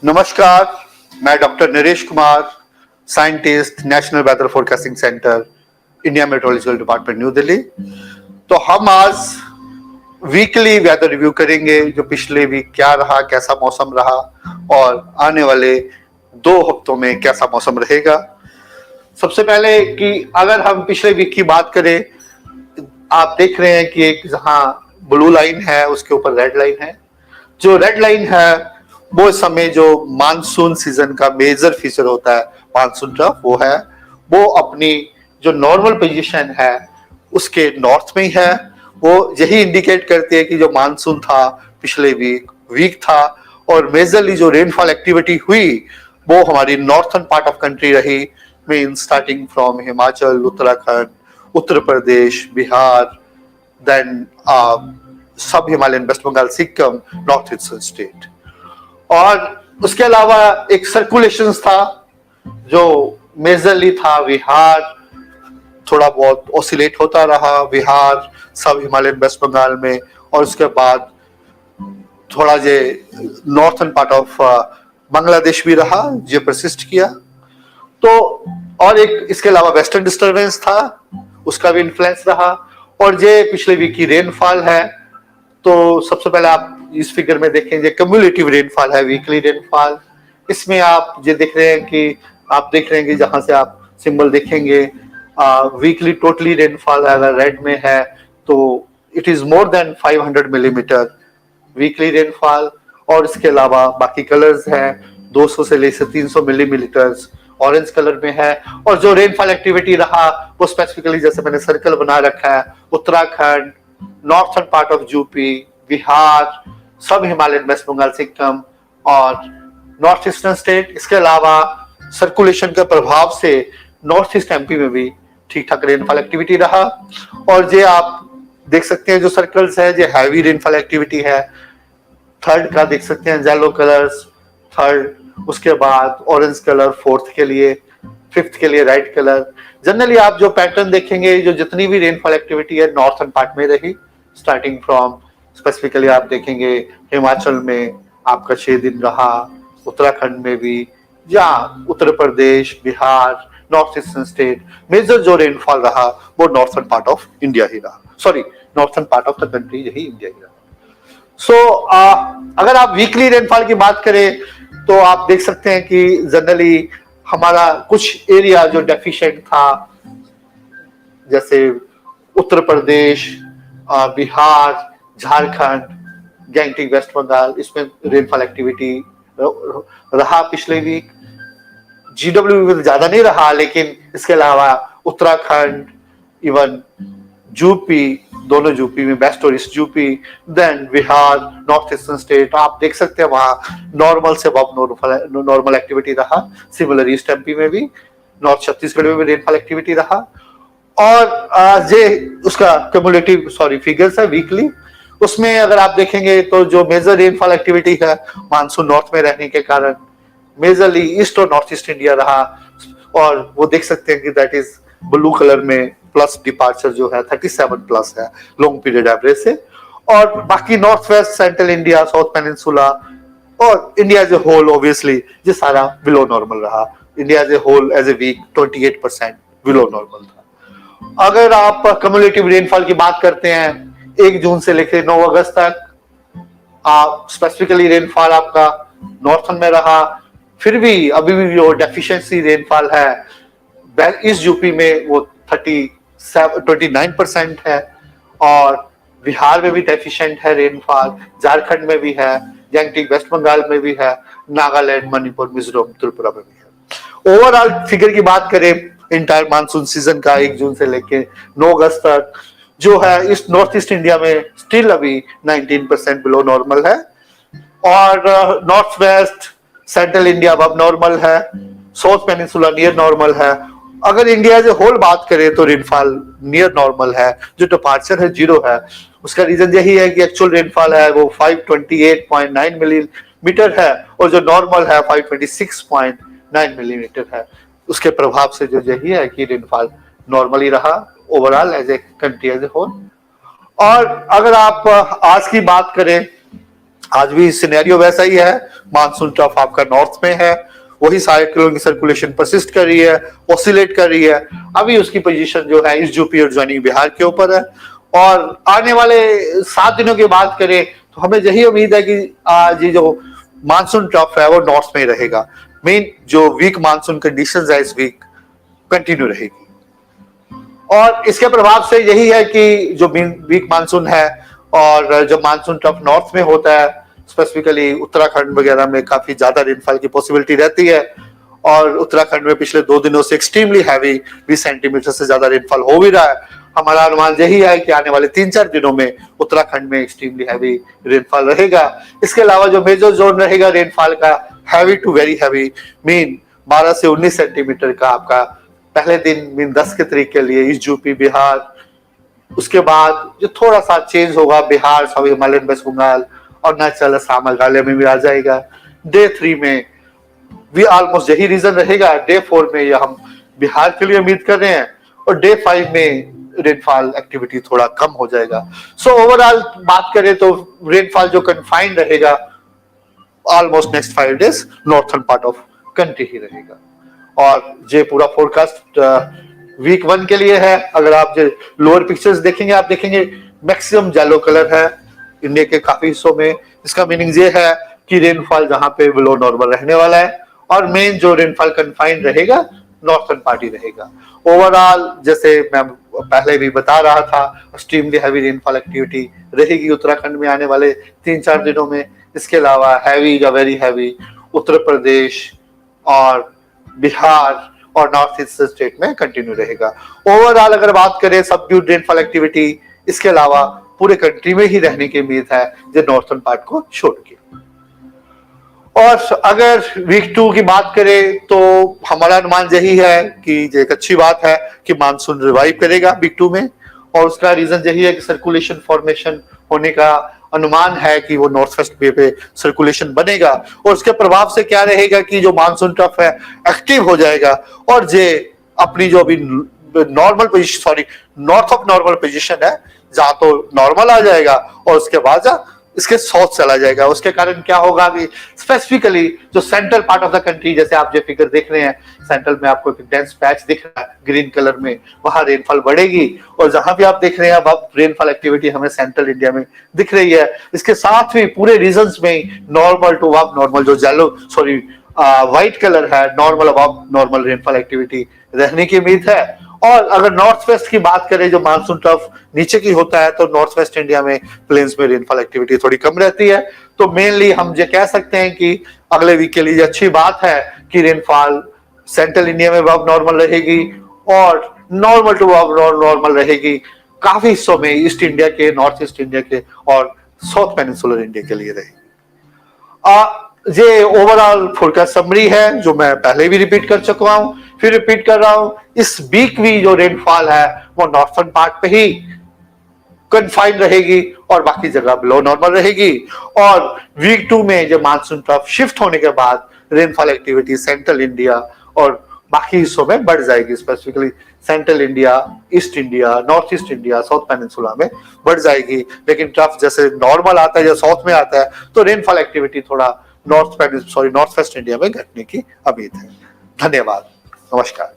नमस्कार, मैं doctor Naresh Kumar, scientist, national weather forecasting centre, India meteorological department, New Delhi. तो हम आज वीकली वेदर रिव्यू करेंगे, जो पिछले वीक क्या रहा, कैसा मौसम रहा और आने वाले 2 हफ्तों में कैसा मौसम रहेगा। सबसे पहले कि अगर हम पिछले वीक की बात करें, आप देख रहे हैं कि एक जहां ब्लू लाइन है उसके ऊपर रेड लाइन है। जो रेड लाइन है वो इस समय जो मानसून सीजन का मेजर फीचर होता है मानसून ट्रफ, वो है वो अपनी जो नॉर्मल पोजीशन है उसके नॉर्थ में ही है। वो यही इंडिकेट करती है कि जो मानसून था पिछले वीक था और मेजरली जो रेनफॉल एक्टिविटी हुई वो हमारी नॉर्थन पार्ट ऑफ कंट्री रही, mean starting from Himachal, Uttarakhand, Uttar Pradesh, Bihar, then सब Himalayan, waste Bengal, Sikkim, north eastern state. और उसके अलावा एक सर्कुलेशन था जो मेजरली था बिहार, थोड़ा बहुत ऑसिलेट होता रहा बिहार, सब हिमालयन, वेस्ट बंगाल में, और उसके बाद थोड़ा जे नॉर्थन पार्ट ऑफ बांग्लादेश भी रहा, जो परसिस्ट किया। तो और एक इसके अलावा वेस्टर्न डिस्टर्बेंस था, उसका भी इन्फ्लुएंस रहा। और ये पिछले वीक की रेनफॉल है। तो सबसे पहले आप इस फिगर में देखेंगे क्यूमुलेटिव रेनफॉल है, वीकली रेनफॉल। इसमें आप ये देख रहे हैं कि आप देख रहे हैं कि जहां से आप सिंबल देखेंगे वीकली टोटली रेनफॉल अगर रेड में है तो it is more than 500 millimetre weekly rainfall. और इसके अलावा बाकी कलर्स हैं, 200 से लेकर 300 मिलीमीटर ऑरेंज कलर में है। और जो रेनफॉल एक्टिविटी रहा वो स्पेसिफिकली जैसे मैंने सर्कल बना रखा है, Uttarakhand, northern part of UP, Bihar, सब हिमालयन, वेस्ट बंगाल, सिक्किम और नॉर्थ ईस्टर्न स्टेट। इसके अलावा सर्कुलेशन के प्रभाव से नॉर्थ ईस्ट एमपी में भी ठीक ठाक रेनफॉल एक्टिविटी रहा। और ये आप देख सकते हैं जो सर्कल्स है ये हैवी रेनफॉल एक्टिविटी है। थर्ड का देख सकते हैं येलो कलर्स, थर्ड, उसके बाद ऑरेंज कलर फोर्थ के लिए, फिफ्थ के लिए रेड कलर। जनरली आप जो पैटर्न देखेंगे, जो जितनी भी रेनफॉल एक्टिविटी है नॉर्थन पार्ट में रही, स्टार्टिंग फ्रॉम स्पेसिफिकली आप देखेंगे हिमाचल में आपका 6 दिन रहा, उत्तराखंड में भी, या Uttar Pradesh, Bihar, north eastern state. Major जो रेनफॉल रहा वो नॉर्थन पार्ट ऑफ इंडिया ही रहा, sorry northern part of the country यही इंडिया ही रहा। सो अगर आप वीकली रेनफॉल की बात करें तो आप देख सकते हैं कि जनरली हमारा कुछ एरिया जो डेफिशिएंट था, जैसे उत्तर प्रदेश, बिहार, झारखंड, गैंगटिक, वेस्ट बंगाल, इसमें रेनफॉल एक्टिविटी रहा पिछले वीक। जीडब्ल्यू में ज्यादा नहीं रहा, लेकिन इसके अलावा उत्तराखंड, इवन यूपी, दोनों यूपी में, वेस्ट और east UP, then Bihar, north eastern state, आप देख सकते हैं वहां नॉर्मल से अब नॉर्मल एक्टिविटी रहा। सिमिलर ईस्ट एमपी में भी, नॉर्थ छत्तीसगढ़ में भी रेनफॉल एक्टिविटी रहा। और ये उसका क्यूमुलेटिव फिगर्स है वीकली। उसमें अगर आप देखेंगे तो जो मेजर रेनफॉल एक्टिविटी है मानसून नॉर्थ में रहने के कारण मेजरली ईस्ट और नॉर्थ ईस्ट इंडिया रहा। और वो देख सकते हैं कि दैट इज ब्लू कलर में प्लस डिपार्चर जो है 37 प्लस है लॉन्ग पीरियड एवरेज से। और बाकी north west, central India, south peninsula और India as a whole obviously ये सारा बिलो नॉर्मल रहा। India as a whole as a week 28% below normal था। अगर आप क्यूमुलेटिव रेनफॉल की बात करते हैं 1 जून से लेकर 9 अगस्त तक, स्पेसिफिकली रेनफॉल आपका नॉर्थन में रहा। फिर भी अभी भी जो डेफिशिएंसी रेनफॉल है ईस्ट यूपी में वो 29% है, और बिहार में भी डेफिशिएंट है रेनफॉल, झारखंड में भी है, गैंगटिक, वेस्ट बंगाल में भी है, नागालैंड, मणिपुर, मिजोरम, त्रिपुरा में भी है। ओवरऑल फिगर की बात करें इंटायर मानसून सीजन का 1 जून से लेके 9 अगस्त तक जो है इस नॉर्थ ईस्ट इंडिया में स्टिल अभी 19% बिलो नॉर्मल है। और नॉर्थ वेस्ट, सेंट्रल इंडिया अब नॉर्मल है, साउथ पेनिनसुला नियर नॉर्मल है। अगर इंडिया एज ए होल बात करें तो रेनफॉल नियर नॉर्मल है, जो डिपार्चर है 0 है। उसका रीजन यही है कि एक्चुअल रेनफॉल है वो 528.9 मिलीमीटर है और जो नॉर्मल है 526.9 मिलीमीटर है। उसके प्रभाव से जो यही है कि रेनफॉल नॉर्मली रहा overall as a country as a whole. और अगर आप आज की बात करें आज भी सिनेरियो वैसा ही है, मानसून ट्रफ आपका नॉर्थ में है, वही साइक्लोन की सर्कुलेशन परसिस्ट कर रही है, ऑसिलेट कर रही है। अभी उसकी पोजीशन जो है इस यूपी और ज्वाइनिंग बिहार के ऊपर है, और आने वाले 7 दिनों की बात करें तो हमें यही उम्मीद है कि आज ये जो मानसून ट्रफ है वो नॉर्थ में ही रहेगा। मेन जो वीक मानसून कंडीशंस है इस वीक कंटिन्यू रहेगी, और इसके प्रभाव से यही है कि जो वीक मानसून है और जब मानसून ट्रफ नॉर्थ में होता है, स्पेसिफिकली उत्तराखंड वगैरह में काफी ज्यादा रेनफॉल की पॉसिबिलिटी रहती है, और उत्तराखंड में पिछले 2 दिनों से एक्सट्रीमली हैवी 20 सेंटीमीटर से ज्यादा रेनफॉल हो भी रहा है। हमारा अनुमान यही है कि आने वाले 3-4 दिनों में उत्तराखंड में एक्सट्रीमली हैवी रेनफॉल रहेगा। इसके अलावा जो मेजर जोन रहेगा रेनफॉल का, heavy to very heavy, mean 12 से 19 सेंटीमीटर का आपका पहले दिन मीन 10 के तारीख के लिए ईस्ट यूपी बिहार। उसके बाद जो थोड़ा सा चेंज होगा Bihar, south Himalayan, waste Bengal और अरुणाचल, असम, मेघालय में भी आ जाएगा। डे 3 में भी ऑलमोस्ट यही रीजन रहेगा। डे 4 में ये हम बिहार के लिए उम्मीद कर रहे हैं, और डे 5 में रेनफॉल एक्टिविटी थोड़ा कम हो जाएगा। सो ओवरऑल बात करें तो रेनफॉल जो कन्फाइंड रहेगा almost next 5 days northern part of country ही रहेगा। और ये पूरा फोरकास्ट वीक 1 के लिए है। अगर आप जो लोअर पिक्चर्स देखेंगे, आप देखेंगे मैक्सिमम येलो कलर है इंडिया के काफी हिस्सों में। इसका मीनिंग ये है कि रेनफॉल जहां पे बिलो नॉर्मल रहने वाला है, और मेन जो रेनफॉल कन्फाइंड रहेगा नॉर्थर्न पार्ट ही रहेगा। ओवरऑल जैसे मैं पहले भी बता रहा था, एक्सट्रीमली हैवी रेनफॉल एक्टिविटी रहेगी उत्तराखंड में आने वाले 3-4 दिनों में। इसके अलावा हैवी या वेरी हैवी उत्तर प्रदेश और बिहार और नॉर्थ ईस्ट स्टेट में कंटिन्यू रहेगा। ओवरऑल अगर बात करें सबड्यूड रेनफॉल एक्टिविटी, इसके अलावा पूरे कंट्री में ही रहने की उम्मीद है जो नॉर्थर्न पार्ट को छोड़ के। और अगर वीक 2 की बात करें तो हमारा अनुमान यही है कि एक अच्छी बात है कि मानसून रिवाइव करेगा वीक 2 में, और उसका रीजन यही है कि सर्कुलेशन फॉर्मेशन होने का अनुमान है कि वो नॉर्थ वेस्ट वे पे सर्कुलेशन बनेगा, और उसके प्रभाव से क्या रहेगा कि जो मानसून ट्रफ है एक्टिव हो जाएगा, और जे अपनी जो अभी normal position, sorry north of normal position है, जहां तो नॉर्मल आ जाएगा और उसके बाद इसके साउथ चला जाएगा। उसके कारण क्या होगा कि स्पेसिफिकली जो central part of the country, जैसे आप जो फिगर देख रहे हैं सेंट्रल में आपको एक डेंस पैच दिख रहा है ग्रीन कलर में, वहां रेनफॉल बढ़ेगी। और जहां भी आप देख रहे हैं अब रेनफॉल एक्टिविटी हमें सेंट्रल इंडिया में दिख रही है। इसके साथ भी पूरे रीजन्स में नॉर्मल टू अब नॉर्मल, जो येलो सॉरी व्हाइट कलर है, नॉर्मल अब नॉर्मल रेनफॉल एक्टिविटी रहने की उम्मीद है। और अगर नॉर्थ वेस्ट की बात करें, जो मानसून ट्रफ नीचे की होता है, तो नॉर्थ वेस्ट इंडिया में प्लेन्स में रेनफॉल एक्टिविटी थोड़ी कम रहती है। तो मेनली हम ये कह सकते हैं कि अगले वीक के लिए अच्छी बात है कि रेनफॉल सेंट्रल इंडिया में अब नॉर्मल रहेगी, और नॉर्मल टू अब नॉर्मल रहेगी काफी हिस्सों में ईस्ट इंडिया के, नॉर्थ ईस्ट इंडिया के और साउथ पेनिनसुलर इंडिया के लिए रहेगी। ये ओवरऑल फोरकास्ट समरी है जो मैं पहले भी रिपीट कर चुका हूं, फिर रिपीट कर रहा हूं। इस वीक भी जो रेनफॉल है वो नॉर्थर्न पार्ट पे ही कन्फाइंड रहेगी और बाकी जगह बिलो नॉर्मल रहेगी। और वीक 2 में जब मानसून ट्रफ शिफ्ट होने के बाद रेनफॉल एक्टिविटी सेंट्रल इंडिया और बाकी हिस्सों में बढ़ जाएगी, specifically central India, east India, north east India, south peninsula में बढ़ जाएगी। लेकिन ट्रफ जैसे नॉर्मल आता है या साउथ में आता है, तो रेनफॉल एक्टिविटी थोड़ा नॉर्थ वेस्ट इंडिया में घटने की उम्मीद है। धन्यवाद, नमस्कार।